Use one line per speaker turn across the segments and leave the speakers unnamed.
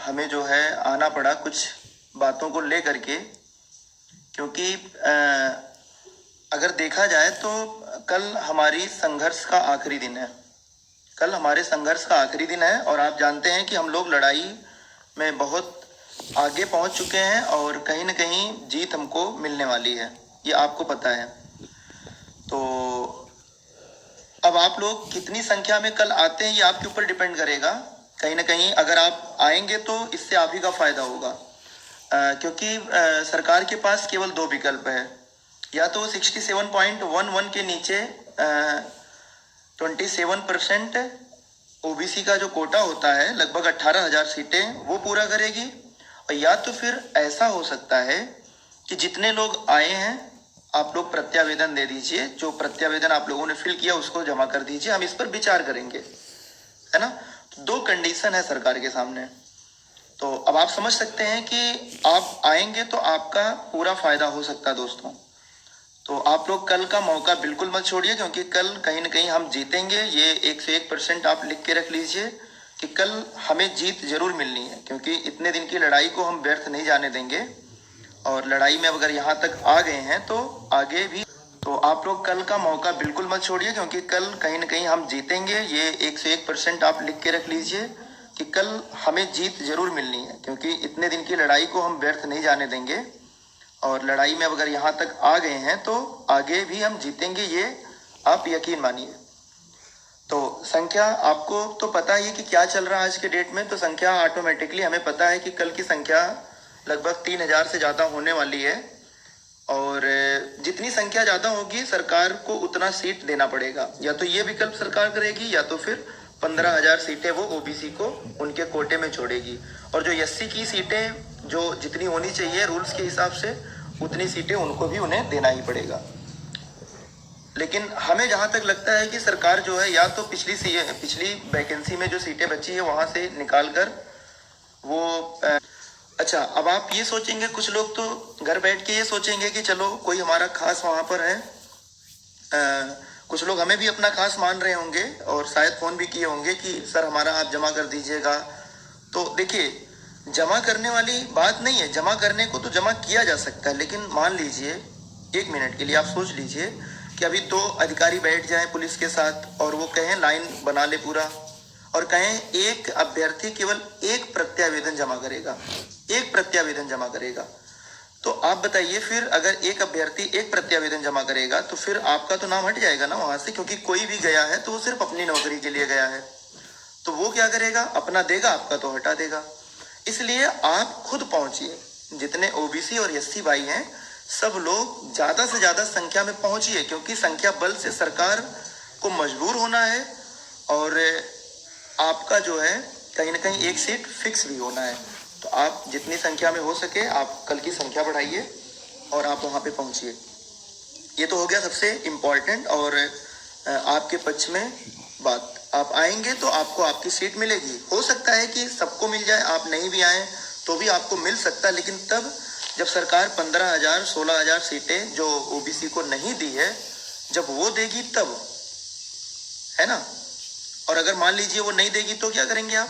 हमें जो है आना पड़ा कुछ बातों को लेकर के, क्योंकि अगर देखा जाए तो कल हमारी संघर्ष का आखिरी दिन है। कल हमारे संघर्ष का आखिरी दिन है और आप जानते हैं कि हम लोग लड़ाई में बहुत आगे पहुंच चुके हैं और कहीं न कहीं जीत हमको मिलने वाली है, ये आपको पता है। तो अब आप लोग कितनी संख्या में कल आते हैं ये आपके ऊपर डिपेंड करेगा। कहीं न कहीं अगर आप आएंगे तो इससे आप ही का फायदा होगा, क्योंकि सरकार के पास केवल दो विकल्प है, या तो 67.11 के नीचे 27% ओबीसी का जो कोटा होता है लगभग 18,000 सीटें वो पूरा करेगी, और या तो फिर ऐसा हो सकता है कि जितने लोग आए हैं आप लोग प्रत्यावेदन दे दीजिए, जो प्रत्यावेदन आप लोगों ने फिल किया उसको जमा कर दीजिए, हम इस पर विचार करेंगे, है ना। दो कंडीशन है सरकार के सामने। तो अब आप समझ सकते हैं कि आप आएंगे तो आपका पूरा फायदा हो सकता है दोस्तों। तो आप लोग कल का मौका बिल्कुल मत छोड़िए, क्योंकि कल कहीं न कहीं हम जीतेंगे। ये 101% आप लिख के रख लीजिए कि कल हमें जीत जरूर मिलनी है, क्योंकि इतने दिन की लड़ाई को हम व्यर्थ नहीं जाने देंगे। और लड़ाई में अगर यहाँ तक आ गए हैं तो आगे भी, तो आप लोग कल का मौका बिल्कुल मत छोड़िए, क्योंकि कल कहीं न कहीं हम जीतेंगे। ये 101% आप लिख के रख लीजिए कि कल हमें जीत जरूर मिलनी है, क्योंकि इतने दिन की लड़ाई को हम व्यर्थ नहीं जाने देंगे। और लड़ाई में अगर यहाँ तक आ गए हैं तो आगे भी हम जीतेंगे, ये आप यकीन मानिए। तो संख्या आपको तो पता ही है कि क्या चल रहा है आज के डेट में। तो संख्या ऑटोमेटिकली हमें पता है कि कल की संख्या लगभग 3,000 से ज़्यादा होने वाली है, और जितनी संख्या ज़्यादा होगी सरकार को उतना सीट देना पड़ेगा। या तो ये विकल्प सरकार करेगी, या तो फिर 15,000 सीटें वो ओबीसी को उनके कोटे में छोड़ेगी, और जो एससी की सीटें जो जितनी होनी चाहिए रूल्स के हिसाब से उतनी सीटें उनको भी उन्हें देना ही पड़ेगा। लेकिन हमें जहाँ तक लगता है कि सरकार जो है या तो पिछली वैकेंसी में जो सीटें बची है वहाँ से निकाल कर वो अच्छा, अब आप ये सोचेंगे, कुछ लोग तो घर बैठ के ये सोचेंगे कि चलो कोई हमारा खास वहाँ पर है। कुछ लोग हमें भी अपना खास मान रहे होंगे और शायद फ़ोन भी किए होंगे कि सर हमारा आप जमा कर दीजिएगा। तो देखिए, जमा करने वाली बात नहीं है, जमा करने को तो जमा किया जा सकता है, लेकिन मान लीजिए 1 मिनट के लिए आप सोच लीजिए कि अभी 2 अधिकारी बैठ जाएं पुलिस के साथ और वो कहें लाइन बना ले पूरा, और कहें एक अभ्यर्थी केवल एक प्रत्यावेदन जमा करेगा, एक प्रत्यावेदन जमा करेगा। तो आप बताइए, फिर अगर एक अभ्यर्थी एक प्रत्यावेदन जमा करेगा तो फिर आपका तो नाम हट जाएगा ना वहां से, क्योंकि कोई भी गया है तो वो सिर्फ अपनी नौकरी के लिए गया है। तो वो क्या करेगा, अपना देगा, आपका तो हटा देगा। इसलिए आप खुद पहुंचिए, जितने ओबीसी और एससी भाई हैं सब लोग ज्यादा से ज्यादा संख्या में पहुंचिए, क्योंकि संख्या बल से सरकार को मजबूर होना है, और आपका जो है कहीं ना कहीं एक सीट फिक्स भी होना है। तो आप जितनी संख्या में हो सके आप कल की संख्या बढ़ाइए और आप वहाँ पे पहुँचिए। ये तो हो गया सबसे इम्पोर्टेंट और आपके पक्ष में बात। आप आएंगे तो आपको आपकी सीट मिलेगी। हो सकता है कि सबको मिल जाए, आप नहीं भी आए तो भी आपको मिल सकता है, लेकिन तब जब सरकार 15,000 16,000 सीटें जो ओबीसी को नहीं दी है जब वो देगी तब, है ना। और अगर मान लीजिए वो नहीं देगी तो क्या करेंगे आप?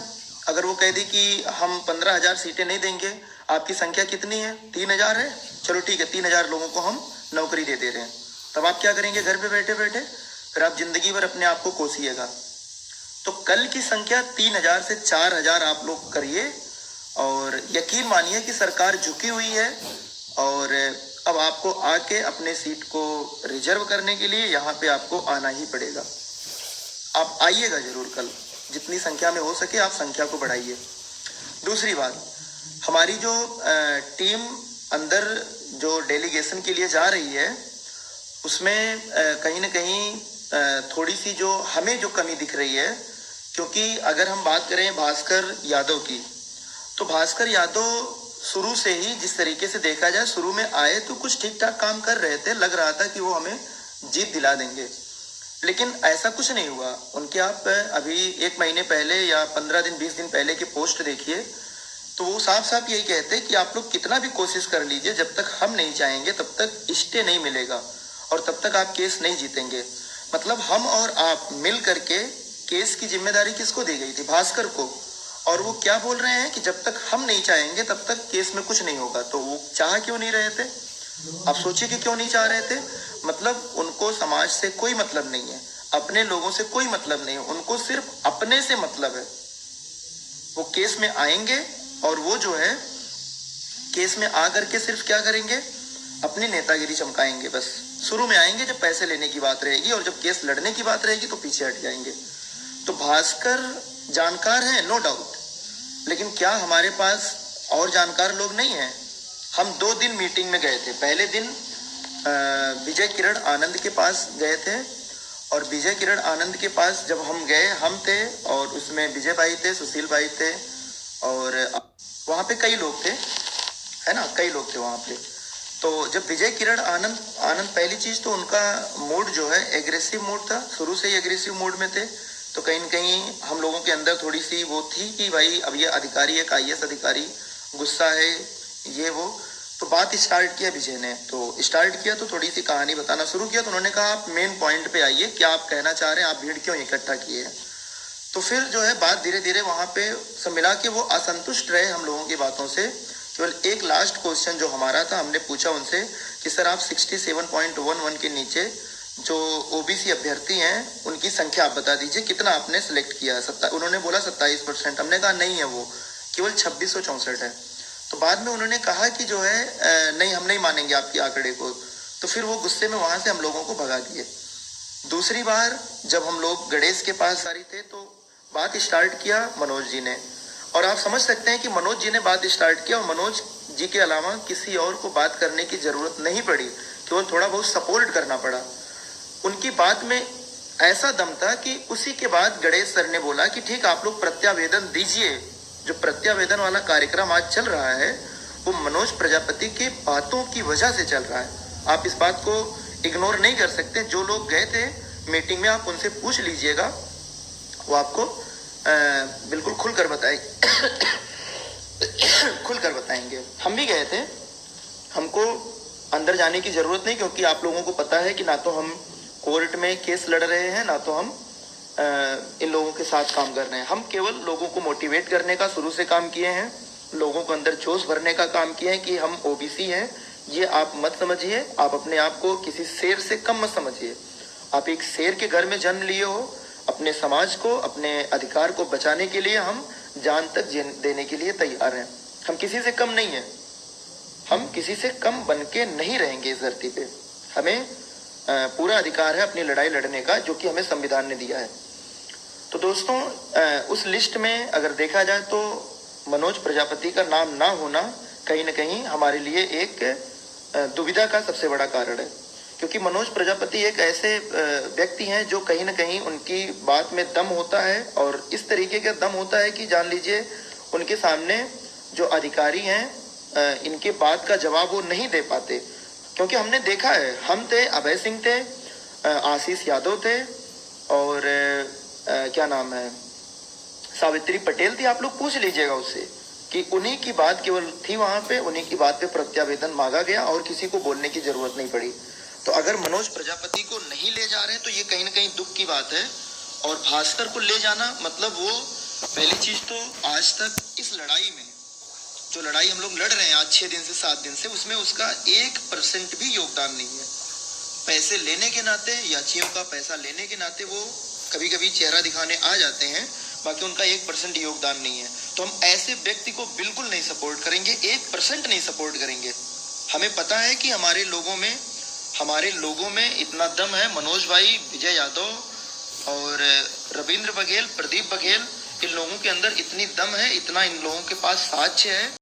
अगर वो कह दी कि हम 15,000 सीटें नहीं देंगे, आपकी संख्या कितनी है, 3,000 है, चलो ठीक है 3,000 लोगों को हम नौकरी दे रहे हैं, तब आप क्या करेंगे घर पे बैठे बैठे? फिर आप जिंदगी भर अपने आप को कोसिएगा। तो कल की संख्या 3,000 से 4,000 आप लोग करिए, और यकीन मानिए कि सरकार झुकी हुई है, और अब आपको आके अपने सीट को रिजर्व करने के लिए यहाँ पे आपको आना ही पड़ेगा। आप आइएगा जरूर कल, जितनी संख्या में हो सके आप संख्या को बढ़ाइए। दूसरी बात, हमारी जो टीम अंदर जो डेलीगेशन के लिए जा रही है उसमें कहीं ना कहीं थोड़ी सी जो हमें जो कमी दिख रही है, क्योंकि अगर हम बात करें भास्कर यादव की, तो भास्कर यादव शुरू से ही जिस तरीके से देखा जाए, शुरू में आए तो कुछ ठीक ठाक काम कर रहे थे, लग रहा था कि वो हमें जीत दिला देंगे, लेकिन ऐसा कुछ नहीं हुआ। उनके आप अभी 1 महीने पहले या 15 दिन 20 दिन पहले की पोस्ट देखिए, तो वो साफ साफ यही कहते हैं कि आप लोग कितना भी कोशिश कर लीजिए, जब तक हम नहीं चाहेंगे तब तक स्टे नहीं मिलेगा और तब तक आप केस नहीं जीतेंगे। मतलब हम और आप मिल करके केस की जिम्मेदारी किसको दी गई थी? भास्कर को। और वो क्या बोल रहे हैं कि जब तक हम नहीं चाहेंगे तब तक केस में कुछ नहीं होगा। तो वो चाह क्यों नहीं रहे थे? आप सोचिए कि क्यों नहीं चाह रहे थे। मतलब उनको समाज से कोई मतलब नहीं है, अपने लोगों से कोई मतलब नहीं है, उनको सिर्फ अपने से मतलब है। वो केस में आएंगे और वो जो है केस में आकर के सिर्फ क्या करेंगे, अपनी नेतागिरी चमकाएंगे बस। शुरू में आएंगे जब पैसे लेने की बात रहेगी, और जब केस लड़ने की बात रहेगी तो पीछे हट जाएंगे। तो भास्कर जानकार है, नो डाउट, लेकिन क्या हमारे पास और जानकार लोग नहीं हैं? हम 2 दिन मीटिंग में गए थे। पहले दिन विजय किरण आनंद के पास गए थे, और विजय किरण आनंद के पास जब हम गए, हम थे और उसमें विजय भाई थे, सुशील भाई थे, और वहाँ पे कई लोग थे, है ना, कई लोग थे वहाँ पे। तो जब विजय किरण आनंद पहली चीज तो उनका मूड जो है एग्रेसिव मूड था, शुरू से ही एग्रेसिव मूड में थे। तो कहीं न कहीं हम लोगों के अंदर थोड़ी सी वो थी कि भाई अब ये अधिकारी, एक IAS अधिकारी गुस्सा है, ये वो। तो बात स्टार्ट किया विजय ने, तो स्टार्ट किया तो थोड़ी सी कहानी बताना शुरू किया। तो उन्होंने कहा आप मेन पॉइंट पे आइए, क्या आप कहना चाह रहे हैं, आप भीड़ क्यों इकट्ठा किए हैं। तो फिर जो है बात धीरे धीरे वहाँ पे सब मिला के वो असंतुष्ट रहे हम लोगों की बातों से। केवल एक लास्ट क्वेश्चन जो हमारा था, हमने पूछा उनसे कि सर आप 67.11 के नीचे जो OBC अभ्यर्थी हैं उनकी संख्या आप बता दीजिए, कितना आपने सेलेक्ट किया है। उन्होंने बोला 27%। हमने कहा नहीं है, वो केवल 2664 है। तो बाद में उन्होंने कहा कि जो है नहीं, हम नहीं मानेंगे आपके आंकड़े को। तो फिर वो गुस्से में वहां से हम लोगों को भगा दिए। दूसरी बार जब हम लोग गणेश के पास सारी थे तो बात स्टार्ट किया मनोज जी ने, और आप समझ सकते हैं कि मनोज जी ने बात स्टार्ट किया और मनोज जी के अलावा किसी और को बात करने की जरूरत नहीं पड़ी, केवल थोड़ा बहुत सपोर्ट करना पड़ा। उनकी बात में ऐसा दम था कि उसी के बाद गणेश सर ने बोला कि ठीक, आप लोग प्रत्यावेदन दीजिए। जो प्रत्यावेदन वाला कार्यक्रम आज चल रहा है वो मनोज प्रजापति की बातों की वजह से चल रहा है। आप इस बात को इग्नोर नहीं कर सकते। जो लोग गए थे मीटिंग में, आप उनसे पूछ लीजिएगा, वो आपको बिल्कुल खुलकर खुलकर बताएंगे। हम भी गए थे, हमको अंदर जाने की जरूरत नहीं, क्योंकि आप लोगों को पता है कि ना तो हम कोर्ट में केस लड़ रहे हैं, ना तो हम इन लोगों के साथ काम कर रहे हैं। हम केवल लोगों को मोटिवेट करने का शुरू से काम किए हैं, लोगों को अंदर जोश भरने का काम किए हैं कि हम OBC हैं। ये आप मत समझिए, आप अपने आप को किसी शेर से कम मत समझिए। आप एक शेर के घर में जन्म लिए हो। अपने समाज को, अपने अधिकार को बचाने के लिए हम जान तक देने के लिए तैयार हैं। हम किसी से कम नहीं हैं, हम किसी से कम बन के नहीं रहेंगे इस धरती पे। हमें पूरा अधिकार है अपनी लड़ाई लड़ने का, जो कि हमें संविधान ने दिया है। तो दोस्तों, उस लिस्ट में अगर देखा जाए तो मनोज प्रजापति का नाम ना होना कहीं ना कहीं हमारे लिए एक दुविधा का सबसे बड़ा कारण है, क्योंकि मनोज प्रजापति एक ऐसे व्यक्ति हैं जो कहीं ना कहीं उनकी बात में दम होता है, और इस तरीके का दम होता है कि जान लीजिए उनके सामने जो अधिकारी हैं इनके बात का जवाब वो नहीं दे पाते। क्योंकि हमने देखा है, हम थे, अभय सिंह थे, आशीष यादव थे, और क्या नाम है, सावित्री पटेल थी। आप लोग पूछ लीजिएगा उससे कि उन्हीं की बात केवल थी वहां पे, उन्हीं की बात पे प्रत्यावेदन मांगा गया और किसी को बोलने की जरूरत नहीं पड़ी। तो अगर मनोज प्रजापति को नहीं ले जा रहे हैं तो ये कहीं ना कहीं दुख की बात है। और भास्कर को ले जाना मतलब वो, पहली चीज तो आज तक इस लड़ाई में, जो लड़ाई हम लोग लड़ रहे हैं आज 6 दिन से 7 दिन से, उसमें उसका 1% भी योगदान नहीं है। पैसे लेने के नाते, याचियों का पैसा लेने के नाते वो कभी कभी चेहरा दिखाने आ जाते हैं, बाकी उनका 1% योगदान नहीं है। तो हम ऐसे व्यक्ति को बिल्कुल नहीं सपोर्ट करेंगे, 1% नहीं सपोर्ट करेंगे। हमें पता है कि हमारे लोगों में इतना दम है। मनोज भाई, विजय यादव और रविंद्र बघेल, प्रदीप बघेल, इन लोगों के अंदर इतनी दम है, इतना इन लोगों के पास साक्ष्य है